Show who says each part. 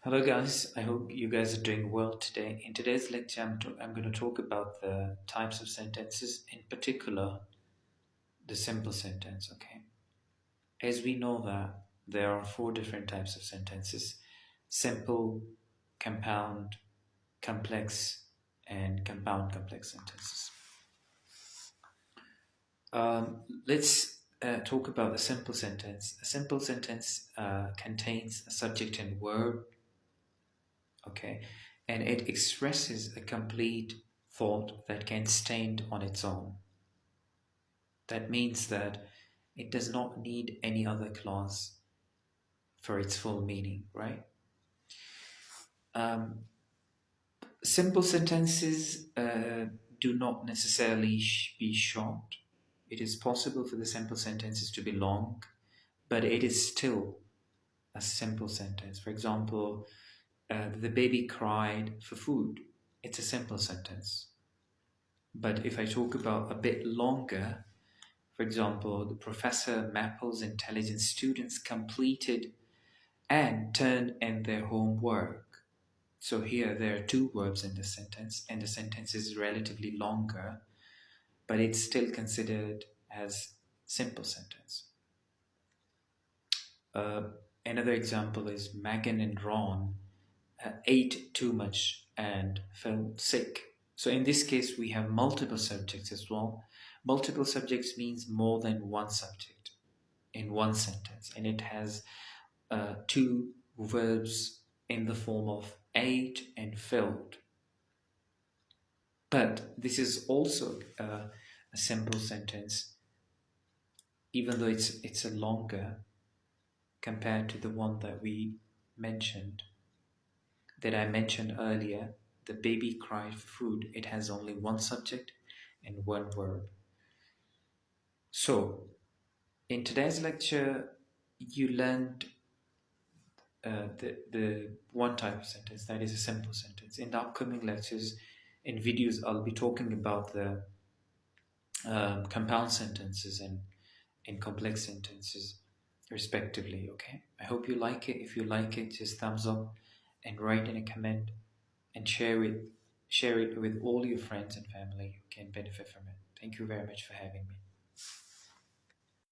Speaker 1: Hello, guys. I hope you guys are doing well today. In today's lecture, I'm going to talk about the types of sentences, in particular, the simple sentence. Okay. As we know that there are four different types of sentences: simple, compound, complex, and compound complex sentences. Let's talk about the simple sentence. A simple sentence contains a subject and verb, okay, and it expresses a complete thought that can stand on its own. That means that it does not need any other clause for its full meaning, right? um, Simple sentences do not necessarily be short. It is possible for the simple sentences to be long, but it is still a simple sentence. For example, the baby cried for food. It's a simple sentence. But if I talk about a bit longer, for example, the professor Mapple's intelligent students completed and turned in their homework. So here there are two verbs in the sentence, and the sentence is relatively longer, but it's still considered as simple sentence. Uh, Another example is Megan and Ron ate too much and felt sick. So in this case, we have multiple subjects as well. Multiple subjects means more than one subject in one sentence, and it has two verbs in the form of ate and filled. But this is also a simple sentence, even though it's a longer compared to the one that I mentioned earlier. The baby cried for food. It has only one subject and one verb. So in today's lecture, you learned the one type of sentence, that is a simple sentence. In the upcoming lectures, in videos, I'll be talking about the compound sentences and complex sentences respectively. Okay, I hope you like it. If you like it, just thumbs up and write in a comment and share it with all your friends and family who can benefit from it. Thank you very much for having me.